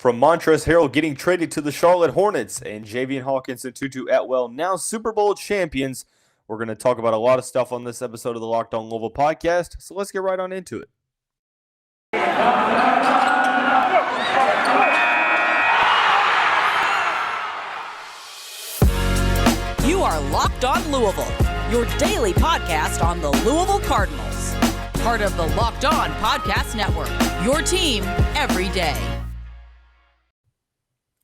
From Montrezl Harrell getting traded to the Charlotte Hornets and Javian Hawkins and Tutu Atwell, now Super Bowl champions. We're going to talk about a lot of stuff on this episode of the Locked On Louisville podcast, so let's get right on into it. You are Locked On Louisville, your daily podcast on the Louisville Cardinals. Part of the Locked On Podcast Network, your team every day.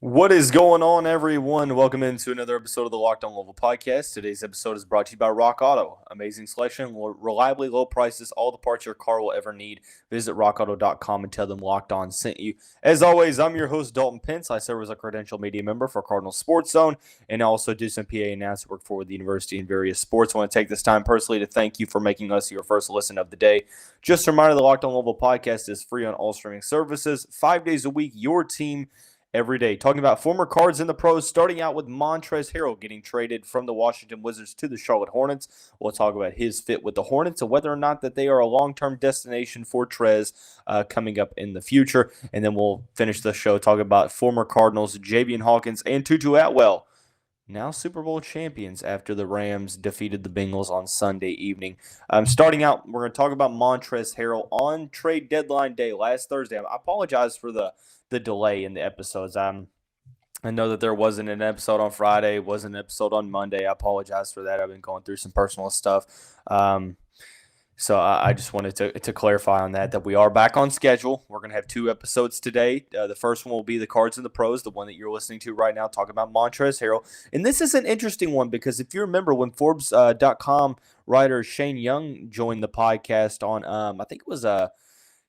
What is going on, everyone? Welcome into another episode of the Locked On Louisville podcast. Today's episode is brought to you by Rock Auto. Amazing selection, reliably low prices, all the parts your car will ever need. Visit rockauto.com and tell them Locked On sent you. As always, I'm your host, Dalton Pence. I serve as a credential media member for Cardinal Sports Zone and I also do some PA announcing work for the university in various sports. I want to take this time personally to thank you for making us your first listen of the day. Just a reminder, the Locked On Louisville podcast is free on all streaming services. 5 days a week, your team every day. Talking about former Cards in the pros, starting out with Montrezl Harrell getting traded from the Washington Wizards to the Charlotte Hornets. We'll talk about his fit with the Hornets and whether or not that they are a long-term destination for Trez coming up in the future. And then we'll finish the show talking about former Cardinals Javian Hawkins and Tutu Atwell, now Super Bowl champions after the Rams defeated the Bengals on Sunday evening. Starting out, we're going to talk about Montrezl Harrell on trade deadline day last Thursday. I apologize for the delay in the episodes. I know that there wasn't an episode on Friday, wasn't an episode on Monday. I apologize for that. I've been going through some personal stuff. So I just wanted to clarify on that we are back on schedule. We're going to have 2 episodes today. The first one will be the Cards and the Pros, the one that you're listening to right now, talking about Montrezl Harrell. And this is an interesting one because if you remember when Forbes.com writer Shane Young joined the podcast on, I think it was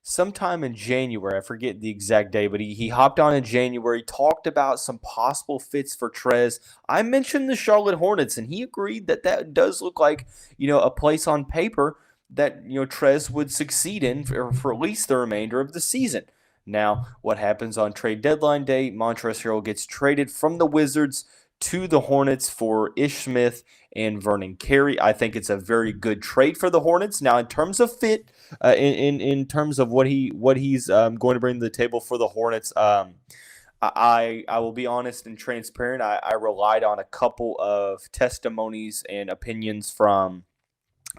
sometime in January, I forget the exact day, but he hopped on in January, talked about some possible fits for Trez. I mentioned the Charlotte Hornets, and he agreed that does look like, a place on paper that, Trez would succeed in for at least the remainder of the season. Now, what happens on trade deadline day? Montrezl Harrell gets traded from the Wizards to the Hornets for Ish Smith and Vernon Carey. I think it's a very good trade for the Hornets. Now, in terms of fit, in terms of what he's going to bring to the table for the Hornets, I will be honest and transparent. I relied on a couple of testimonies and opinions from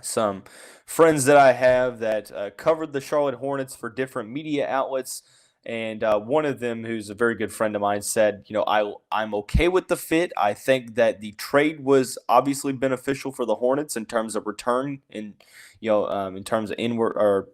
some friends that I have that covered the Charlotte Hornets for different media outlets. And one of them, who's a very good friend of mine, said, I'm okay with the fit. I think that the trade was obviously beneficial for the Hornets in terms of return and, in terms of inward or,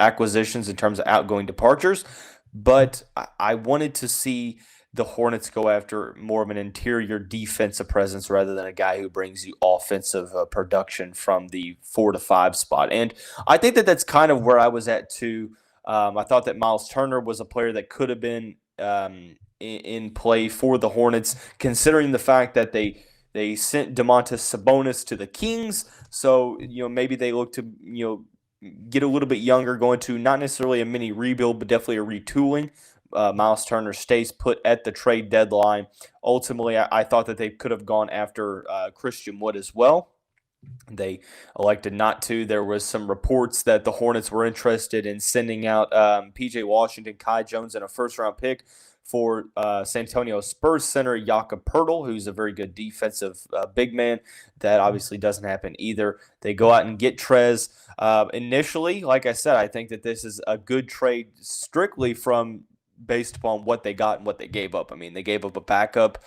acquisitions, in terms of outgoing departures. But I wanted to see the Hornets go after more of an interior defensive presence rather than a guy who brings you offensive production from the 4 to 5 spot. And I think that that's kind of where I was at too. I thought that Miles Turner was a player that could have been in play for the Hornets, considering the fact that they sent Domantas Sabonis to the Kings. So, maybe they look to, get a little bit younger, going to not necessarily a mini rebuild, but definitely a retooling. Miles Turner stays put at the trade deadline. Ultimately, I thought that they could have gone after Christian Wood as well. They elected not to. There was some reports that the Hornets were interested in sending out P.J. Washington, Kai Jones, and a first-round pick for San Antonio Spurs center Jakob Poeltl, who's a very good defensive big man. That obviously doesn't happen either. They go out and get Trez. Initially, like I said, I think that this is a good trade strictly based upon what they got and what they gave up. I mean, they gave up a backup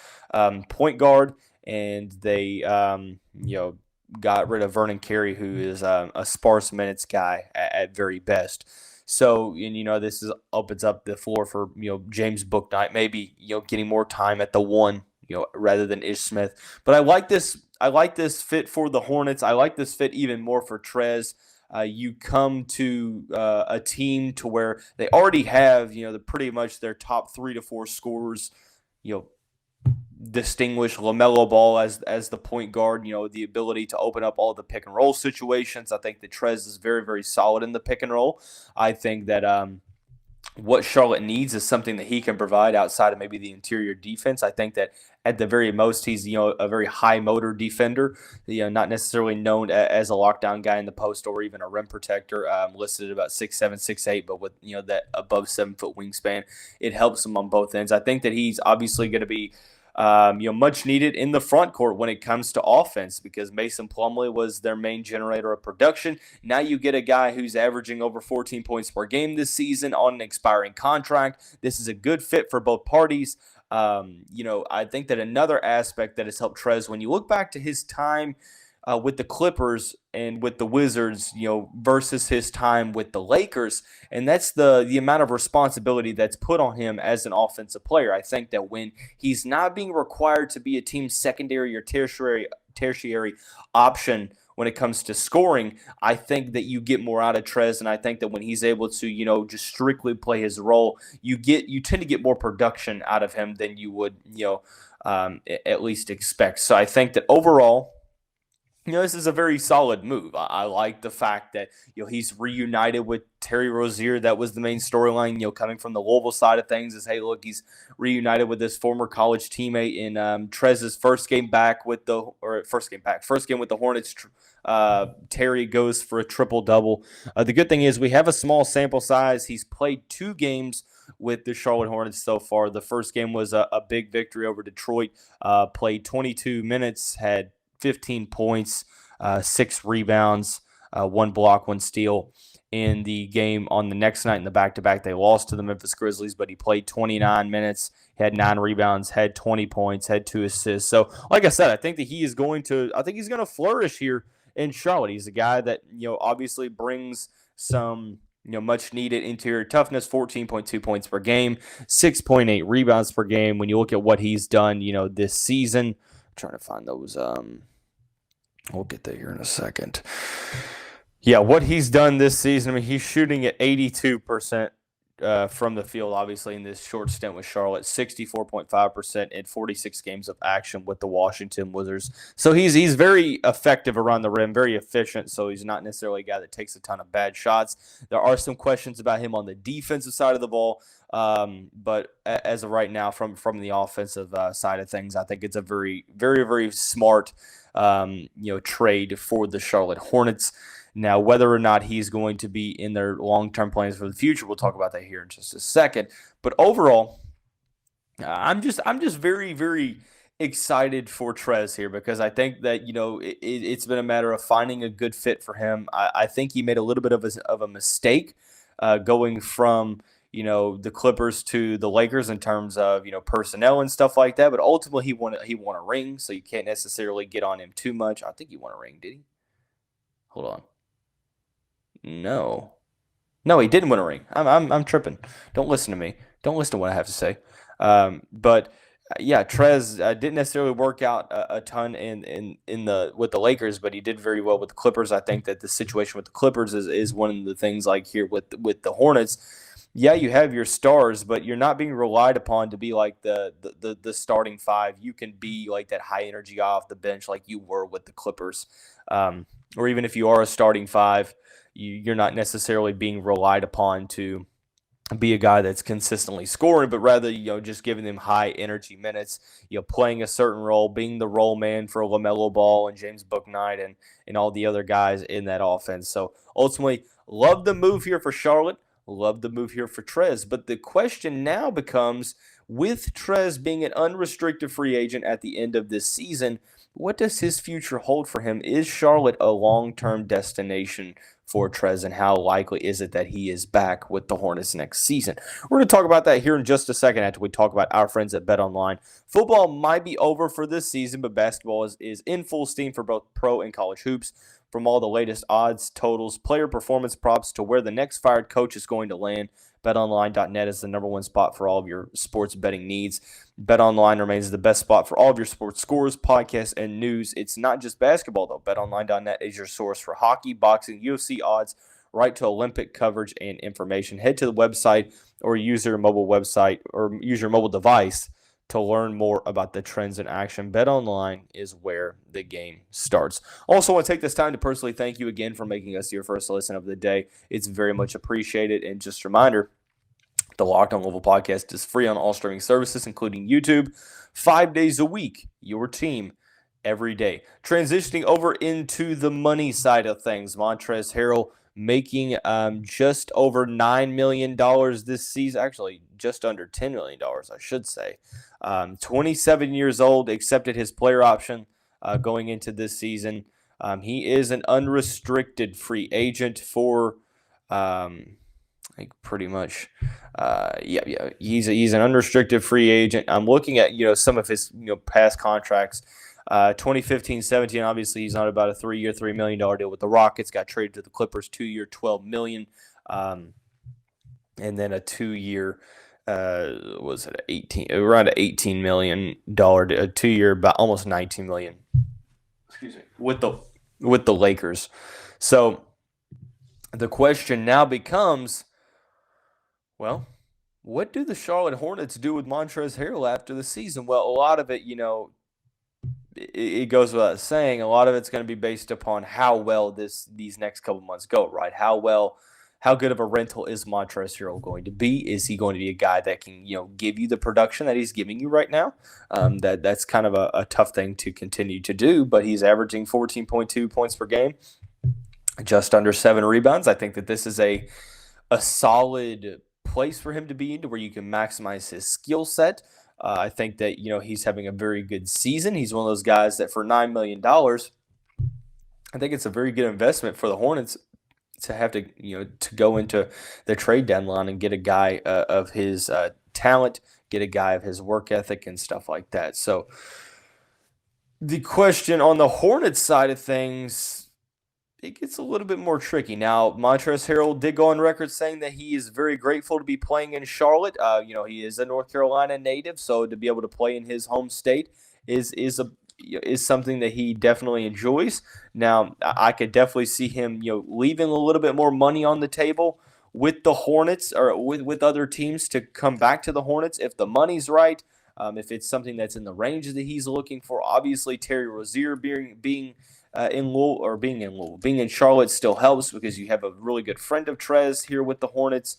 point guard, and they got rid of Vernon Carey, who is a sparse minutes guy at very best. So, and this opens up the floor for James Bouknight, maybe getting more time at the 1, rather than Ish Smith. But I like this fit for the Hornets. I like this fit even more for Trez. You come to a team to where they already have pretty much their top 3 to 4 scorers, distinguish LaMelo Ball as the point guard, the ability to open up all the pick and roll situations. I think that Trez is very, very solid in the pick and roll. I think that what Charlotte needs is something that he can provide outside of maybe the interior defense. I think that at the very most, he's a very high motor defender. Not necessarily known as a lockdown guy in the post or even a rim protector. Listed at about 6'7", 6'8", but with that above 7-foot wingspan, it helps him on both ends. I think that he's obviously going to be much needed in the front court when it comes to offense because Mason Plumlee was their main generator of production. Now you get a guy who's averaging over 14 points per game this season on an expiring contract. This is a good fit for both parties. I think that another aspect that has helped Trez, when you look back to his time with the Clippers and with the Wizards, versus his time with the Lakers, and that's the amount of responsibility that's put on him as an offensive player. I think that when he's not being required to be a team's secondary or tertiary option when it comes to scoring, I think that you get more out of Trez, and I think that when he's able to, just strictly play his role, you tend to get more production out of him than you would, at least expect. So I think that overall, this is a very solid move. I like the fact that, he's reunited with Terry Rozier. That was the main storyline, coming from the Louisville side of things is, hey, look, he's reunited with his former college teammate in Trez's first game with the Hornets. Terry goes for a triple-double. The good thing is we have a small sample size. He's played 2 games with the Charlotte Hornets so far. The first game was a big victory over Detroit. Played 22 minutes, had 15 points, 6 rebounds, 1 block, 1 steal. In the game on the next night in the back-to-back, they lost to the Memphis Grizzlies, but he played 29 minutes, had 9 rebounds, had 20 points, had 2 assists. So, like I said, I think that he's going to flourish here in Charlotte. He's a guy that, obviously brings some much needed interior toughness, 14.2 points per game, 6.8 rebounds per game. When you look at what he's done, this season, trying to find those. We'll get there here in a second. Yeah, what he's done this season, he's shooting at 82% from the field, obviously, in this short stint with Charlotte, 64.5% in 46 games of action with the Washington Wizards. So he's very effective around the rim, very efficient, so he's not necessarily a guy that takes a ton of bad shots. There are some questions about him on the defensive side of the ball, but as of right now, from the offensive side of things, I think it's a very, very, very smart trade for the Charlotte Hornets. Now, whether or not he's going to be in their long-term plans for the future, we'll talk about that here in just a second. But overall, I'm just very, very excited for Trez here because I think that it's been a matter of finding a good fit for him. I think he made a little bit of a mistake going from the Clippers to the Lakers in terms of personnel and stuff like that. But ultimately, he won a ring, so you can't necessarily get on him too much. I think he won a ring, did he? Hold on. No, he didn't win a ring. I'm tripping. Don't listen to me. Don't listen to what I have to say. But Trez didn't necessarily work out a ton with the Lakers, but he did very well with the Clippers. I think that the situation with the Clippers is one of the things like here with the Hornets. Yeah, you have your stars, but you're not being relied upon to be like the starting 5. You can be like that high energy guy off the bench like you were with the Clippers, or even if you are a starting 5. You're not necessarily being relied upon to be a guy that's consistently scoring, but rather, just giving them high energy minutes, playing a certain role, being the role man for LaMelo Ball and James Bouknight and all the other guys in that offense. So ultimately, love the move here for Charlotte, love the move here for Trez. But the question now becomes, with Trez being an unrestricted free agent at the end of this season, what does his future hold for him? Is Charlotte a long-term destination for Trez, and how likely is it that he is back with the Hornets next season? We're going to talk about that here in just a second after we talk about our friends at BetOnline. Football might be over for this season, but basketball is in full steam for both pro and college hoops. From all the latest odds, totals, player performance props to where the next fired coach is going to land, BetOnline.net is the number one spot for all of your sports betting needs. BetOnline remains the best spot for all of your sports scores, podcasts, and news. It's not just basketball, though. BetOnline.net is your source for hockey, boxing, UFC odds, right to Olympic coverage and information. Head to the website or use your mobile device to learn more about the trends in action. BetOnline is where the game starts. Also, I want to take this time to personally thank you again for making us your first listen of the day. It's very much appreciated. And just a reminder, The Locked On Louisville podcast is free on all streaming services, including YouTube, 5 days a week. Your team every day. Transitioning over into the money side of things, Montrezl Harrell making just over $9 million this season. Actually, just under $10 million, I should say. 27 years old, accepted his player option going into this season. He is an unrestricted free agent for like pretty much, he's an unrestricted free agent. I'm looking at some of his past contracts. 2015-17, obviously he's on about a 3-year, $3 million deal with the Rockets. Got traded to the Clippers, 2-year, $12 million, and then a 2-year, was it around an $18 million, a 2-year, about almost $19 million. Excuse me, with the Lakers. So the question now becomes, well, what do the Charlotte Hornets do with Montrezl Harrell after the season? Well, a lot of it, it goes without saying. A lot of it's going to be based upon how well these next couple months go, right? How good of a rental is Montrezl Harrell going to be? Is he going to be a guy that can, give you the production that he's giving you right now? That's kind of a tough thing to continue to do, but he's averaging 14.2 points per game, just under 7 rebounds. I think that this is a solid place for him to be in, to where you can maximize his skill set. I think that he's having a very good season. He's one of those guys that for $9 million, I think it's a very good investment for the Hornets to have to to go into the trade deadline and get a guy of his talent, get a guy of his work ethic and stuff like that. So the question on the Hornets side of things, it gets a little bit more tricky. Now, Montrezl Harrell did go on record saying that he is very grateful to be playing in Charlotte. He is a North Carolina native, so to be able to play in his home state is something that he definitely enjoys. Now, I could definitely see him, leaving a little bit more money on the table with the Hornets or with other teams to come back to the Hornets if the money's right. If it's something that's in the range that he's looking for. Obviously, Terry Rozier being in Charlotte still helps because you have a really good friend of Trez here with the Hornets.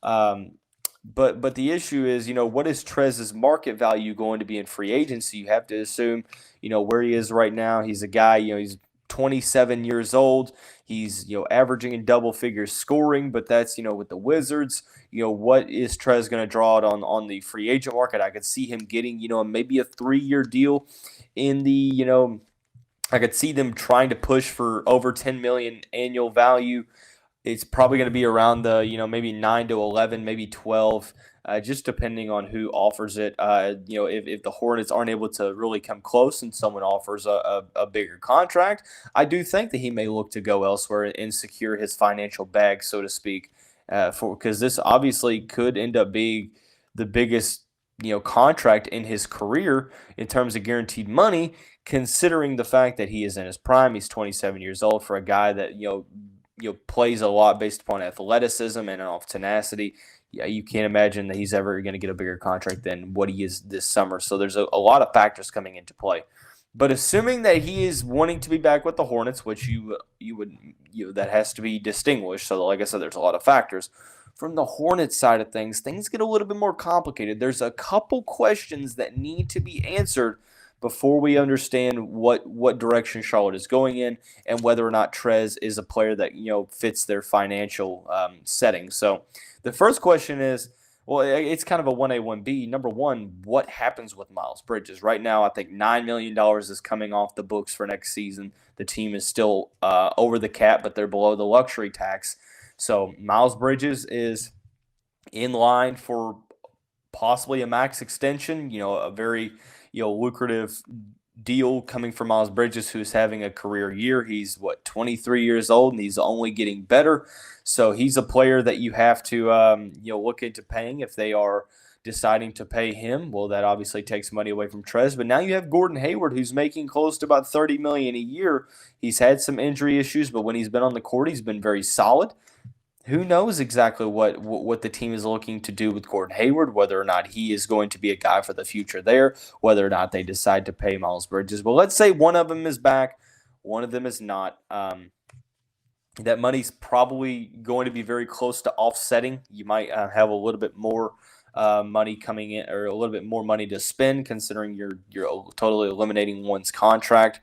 But the issue is, what is Trez's market value going to be in free agency? You have to assume, where he is right now. He's a guy, he's 27 years old. He's, averaging in double figures scoring, but that's, with the Wizards. What is Trez going to draw out on the free agent market? I could see him getting, maybe a 3-year deal in the, I could see them trying to push for over $10 million annual value. It's probably going to be around the, maybe 9 to 11, maybe 12, just depending on who offers it. If the Hornets aren't able to really come close and someone offers a bigger contract, I do think that he may look to go elsewhere and secure his financial bag, so to speak, because this obviously could end up being the biggest, contract in his career in terms of guaranteed money, considering the fact that he is in his prime. He's 27 years old. For a guy that plays a lot based upon athleticism and off tenacity, you can't imagine that he's ever going to get a bigger contract than what he is this summer. So there's a lot of factors coming into play. But assuming that he is wanting to be back with the Hornets, which you would that has to be distinguished. So like I said, there's a lot of factors. From the Hornets side of things get a little bit more complicated. There's a couple questions that need to be answered before we understand what direction Charlotte is going in and whether or not Trez is a player that fits their financial setting. So the first question is, well, it's kind of a 1A, 1B. Number one, what happens with Miles Bridges? Right now, I think $9 million is coming off the books for next season. The team is still over the cap, but they're below the luxury tax. So Miles Bridges is in line for possibly a max extension, a very lucrative deal coming from Miles Bridges, who's having a career year. He's 23 years old, and he's only getting better. So he's a player that you have to look into paying if they are deciding to pay him. Well, that obviously takes money away from Trez. But now you have Gordon Hayward, who's making close to about $30 million a year. He's had some injury issues, but when he's been on the court, he's been very solid. Who knows exactly what the team is looking to do with Gordon Hayward, whether or not he is going to be a guy for the future there, whether or not they decide to pay Miles Bridges. But let's say one of them is back, one of them is not. That money's probably going to be very close to offsetting. You might have a little bit more money coming in, or a little bit more money to spend, considering you're totally eliminating one's contract.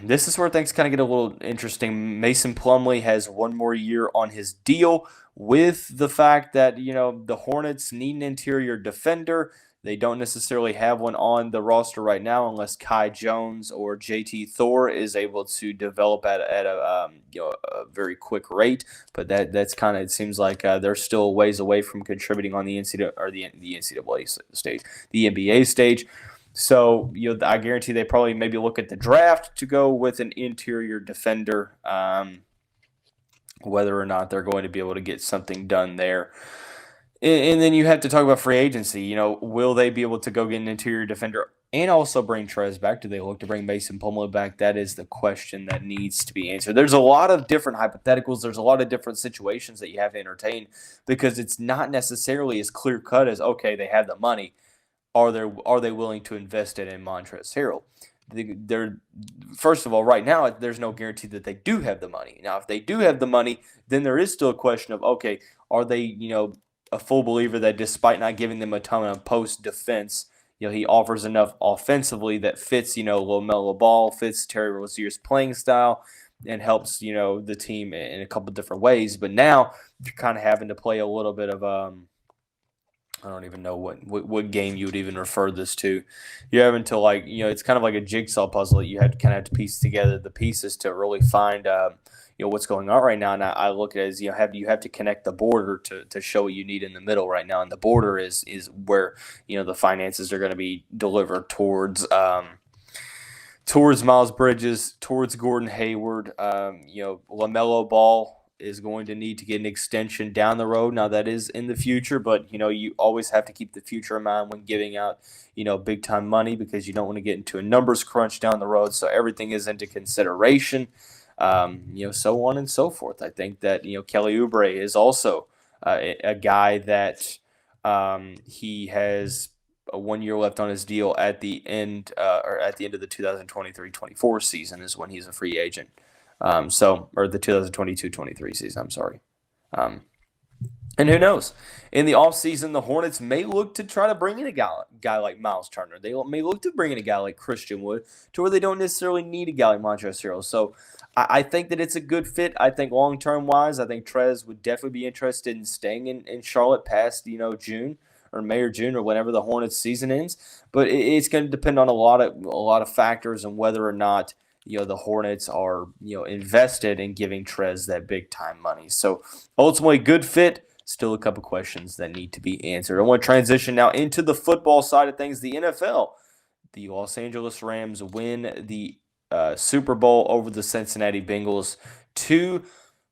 This is where things kind of get a little interesting. Mason Plumlee has one more year on his deal, with the fact that, the Hornets need an interior defender. They don't necessarily have one on the roster right now unless Kai Jones or JT Thor is able to develop at a very quick rate. But that's kind of, it seems like they're still a ways away from contributing on the NCAA stage, the NBA stage. So, I guarantee they probably maybe look at the draft to go with an interior defender, whether or not they're going to be able to get something done there. And then you have to talk about free agency. Will they be able to go get an interior defender and also bring Trez back? Do they look to bring Mason Plumlee back? That is the question that needs to be answered. There's a lot of different hypotheticals. There's a lot of different situations that you have to entertain, because it's not necessarily as clear-cut as, okay, they have the money. Are they willing to invest it in Montrezl Harrell? They're, first of all, right now, there's no guarantee that they do have the money. Now, if they do have the money, then there is still a question of, okay, are they, a full believer that despite not giving them a ton of post defense, he offers enough offensively that fits, LaMelo Ball, fits Terry Rozier's playing style, and helps, the team in a couple different ways. But now you're kind of having to play a little bit of I don't even know what game you would even refer this to. You're having to, it's kind of like a jigsaw puzzle that you have to kind of have to piece together the pieces to really find, what's going on right now. And I look at it as, you have to connect the border to show what you need in the middle right now. And the border is where, the finances are going to be delivered towards Miles Bridges, towards Gordon Hayward. LaMelo Ball is going to need to get an extension down the road. Now, that is in the future, but, you always have to keep the future in mind when giving out, big-time money, because you don't want to get into a numbers crunch down the road. So everything is into consideration, so on and so forth. I think that, Kelly Oubre is also a guy that he has 1 year left on his deal at the end of the 2023-24 season is when he's a free agent. Or the 2022-23 season, I'm sorry. And who knows? In the offseason, the Hornets may look to try to bring in a guy like Miles Turner. They may look to bring in a guy like Christian Wood, to where they don't necessarily need a guy like Montrezl Harrell. So I think that it's a good fit. I think long-term wise, I think Trez would definitely be interested in staying in Charlotte past, June or May or June or whenever the Hornets season ends. But it's going to depend on a lot of factors and whether or not the Hornets are, invested in giving Trez that big time money. So ultimately, good fit. Still a couple questions that need to be answered. I want to transition now into the football side of things. The NFL, the Los Angeles Rams win the Super Bowl over the Cincinnati Bengals. Two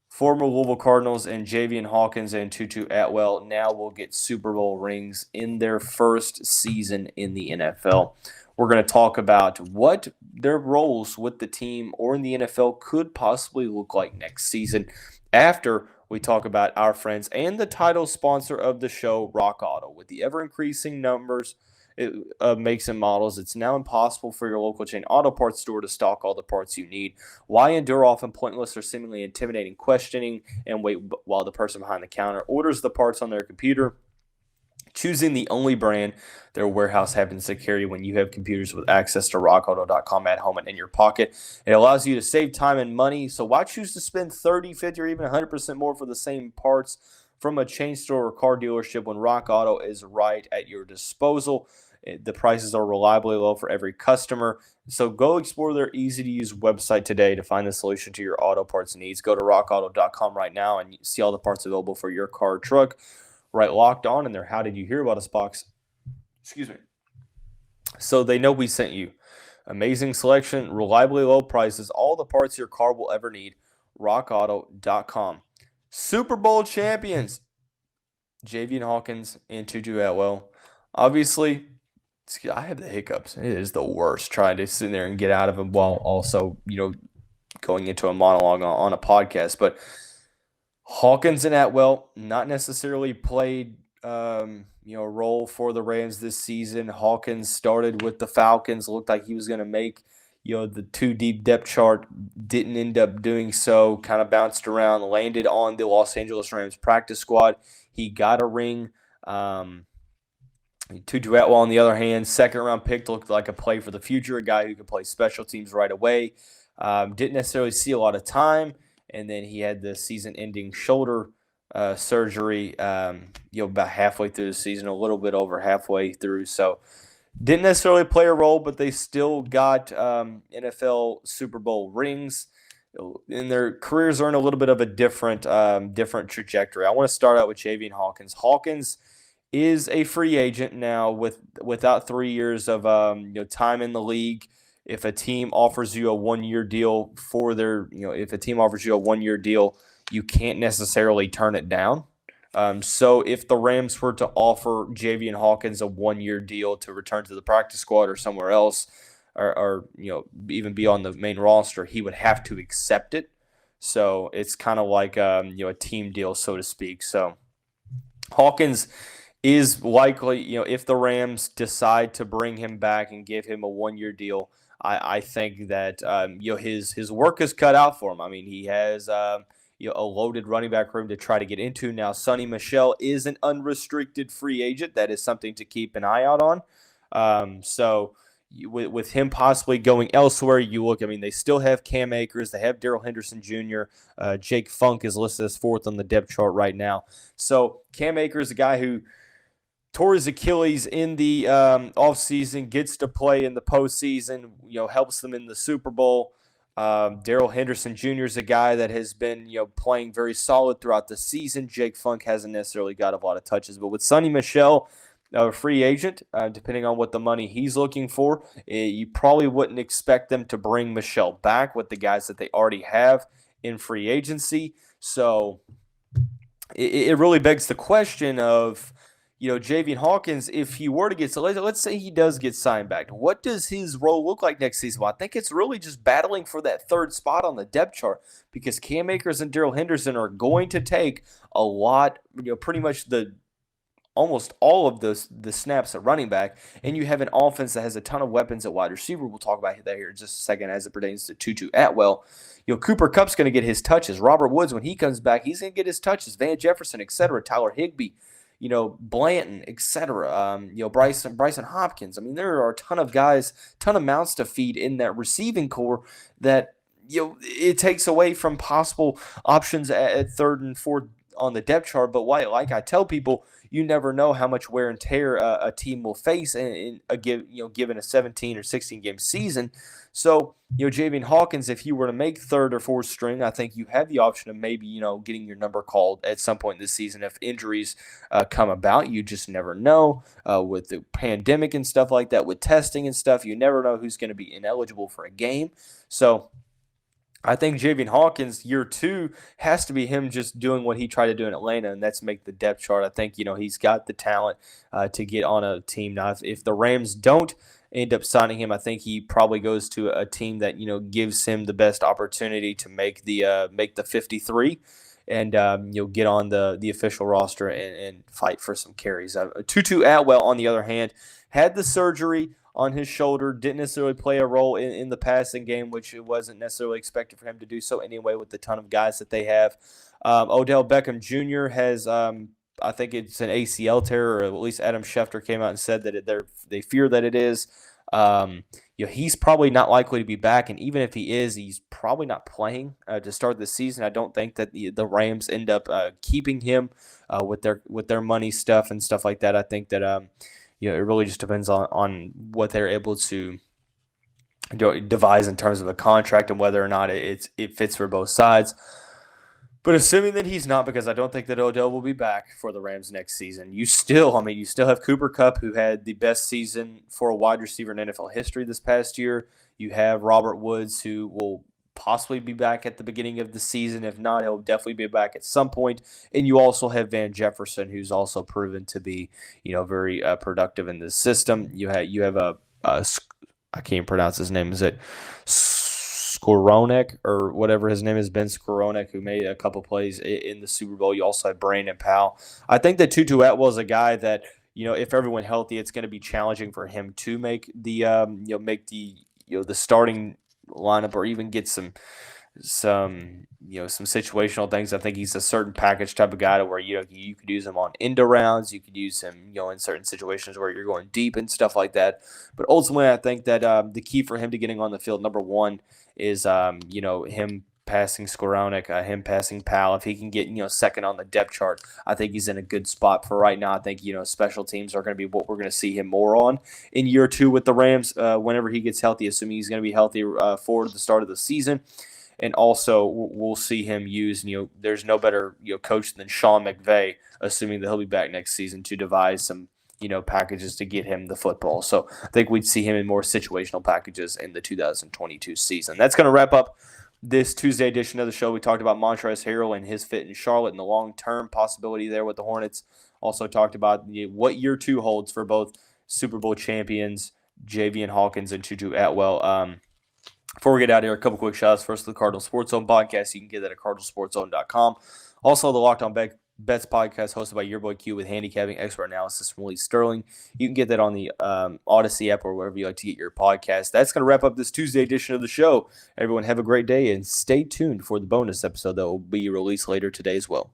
former Louisville Cardinals and Javian Hawkins and Tutu Atwell now will get Super Bowl rings in their first season in the NFL. We're going to talk about what their roles with the team or in the NFL could possibly look like next season, after we talk about our friends and the title sponsor of the show, Rock Auto. With the ever-increasing numbers of makes and models, it's now impossible for your local chain auto parts store to stock all the parts you need. Why endure often pointless or seemingly intimidating questioning and wait while the person behind the counter orders the parts on their computer? Choosing the only brand their warehouse happens to carry when you have computers with access to rockauto.com at home and in your pocket. It allows you to save time and money. So why choose to spend 30, 50, or even 100% more for the same parts from a chain store or car dealership when Rock Auto is right at your disposal? The prices are reliably low for every customer. So go explore their easy-to-use website today to find the solution to your auto parts needs. Go to rockauto.com right now and see all the parts available for your car or truck. Right, Locked On in their How Did You Hear About Us box. Excuse me. So they know we sent you. Amazing selection, reliably low prices, all the parts your car will ever need. rockauto.com. Super Bowl champions, Javian Hawkins and Tutu Atwell. Obviously, I have the hiccups. It is the worst trying to sit there and get out of them while also, going into a monologue on a podcast. But Hawkins and Atwell not necessarily played a role for the Rams this season. Hawkins started with the Falcons, looked like he was going to make the too deep depth chart, didn't end up doing so, kind of bounced around, landed on the Los Angeles Rams practice squad. He got a ring. Tutu Atwell, on the other hand, second-round pick, looked like a play for the future, a guy who could play special teams right away. Didn't necessarily see a lot of time, and then he had the season-ending shoulder surgery, about halfway through the season, a little bit over halfway through. So didn't necessarily play a role, but they still got NFL Super Bowl rings. And their careers are in a little bit of a different trajectory. I want to start out with Javian Hawkins. Hawkins is a free agent now without 3 years of time in the league. If a team offers you a 1-year deal you can't necessarily turn it down. So if the Rams were to offer Javian Hawkins a 1-year deal to return to the practice squad or somewhere else, or even be on the main roster, he would have to accept it. So it's kind of like a team deal, so to speak. So Hawkins is likely, if the Rams decide to bring him back and give him a 1-year deal, I think that his work is cut out for him. I mean, he has a loaded running back room to try to get into. Now, Sonny Michel is an unrestricted free agent. That is something to keep an eye out on. With him possibly going elsewhere, they still have Cam Akers. They have Darrell Henderson Jr. Jake Funk is listed as fourth on the depth chart right now. So Cam Akers, a guy who tore his Achilles in the offseason, gets to play in the postseason, helps them in the Super Bowl. Darrell Henderson Jr. is a guy that has been playing very solid throughout the season. Jake Funk hasn't necessarily got a lot of touches. But with Sonny Michel, a free agent, depending on what the money he's looking for, you probably wouldn't expect them to bring Michel back with the guys that they already have in free agency. So it really begs the question of, Javian Hawkins, if he were to get, so let's say he does get signed back, what does his role look like next season? Well, I think it's really just battling for that third spot on the depth chart, because Cam Akers and Darrell Henderson are going to take a lot, pretty much almost all of the snaps at running back, and you have an offense that has a ton of weapons at wide receiver. We'll talk about that here in just a second as it pertains to Tutu Atwell. Cooper Kupp's going to get his touches. Robert Woods, when he comes back, he's going to get his touches. Van Jefferson, etc. Tyler Higbee, Blanton, etc. Bryson Hopkins. I mean, there are a ton of guys, ton of mouths to feed in that receiving core that it takes away from possible options at third and fourth on the depth chart. But like I tell people, you never know how much wear and tear a team will face given a 17 or 16 game season. So, Javian Hawkins, if you were to make third or fourth string, I think you have the option of maybe, getting your number called at some point this season if injuries come about. You just never know with the pandemic and stuff like that, with testing and stuff. You never know who's going to be ineligible for a game. So I think Javian Hawkins, year 2, has to be him just doing what he tried to do in Atlanta, and that's make the depth chart. I think, he's got the talent to get on a team. Now, if the Rams don't end up signing him, I think he probably goes to a team that, gives him the best opportunity to make the 53 and, get on the official roster and fight for some carries. Tutu Atwell, on the other hand, had the surgery on his shoulder, didn't necessarily play a role in the passing game, which it wasn't necessarily expected for him to do so anyway with the ton of guys that they have. Odell Beckham Jr. has, I think it's an ACL tear, or at least Adam Schefter came out and said that they fear that it is. He's probably not likely to be back, and even if he is, he's probably not playing to start the season. I don't think that the Rams end up keeping him with their money stuff and stuff like that. I think that it really just depends on what they're able to devise in terms of a contract and whether or not it fits for both sides. But assuming that he's not, because I don't think that Odell will be back for the Rams next season, you still have Cooper Kupp, who had the best season for a wide receiver in NFL history this past year. You have Robert Woods, who will possibly be back at the beginning of the season. If not, he'll definitely be back at some point. And you also have Van Jefferson, who's also proven to be, very productive in this system. You have a I can't even pronounce his name. Is it Skowronek or whatever his name is, Ben Skowronek, who made a couple plays in the Super Bowl. You also have Brandon Powell. I think that Tutu Atwell is a guy that, if everyone healthy, it's going to be challenging for him to make the the starting lineup or even get some situational things. I think he's a certain package type of guy to where you could use him on end rounds, you could use him in certain situations where you're going deep and stuff like that. But ultimately, I think that the key for him to getting on the field, number one, is him passing Skowronek, him passing Powell. If he can get second on the depth chart, I think he's in a good spot for right now. I think special teams are going to be what we're going to see him more on in year two with the Rams whenever he gets healthy, assuming he's going to be healthy for the start of the season. And also, we'll see him use, there's no better coach than Sean McVay, assuming that he'll be back next season, to devise some packages to get him the football. So I think we'd see him in more situational packages in the 2022 season. That's going to wrap up this Tuesday edition of the show. We talked about Montrezl Harrell and his fit in Charlotte and the long-term possibility there with the Hornets. Also talked about what year two holds for both Super Bowl champions Javian Hawkins and Tutu Atwell. Before we get out of here, a couple quick shout-outs. First, to the Cardinal Sports Zone podcast. You can get that at cardinalsportszone.com. Also, the Locked On Bets podcast hosted by your boy Q with handicapping expert analysis from Lee Sterling. You can get that on the Odyssey app or wherever you like to get your podcast. That's going to wrap up this Tuesday edition of the show. Everyone have a great day and stay tuned for the bonus episode that will be released later today as well.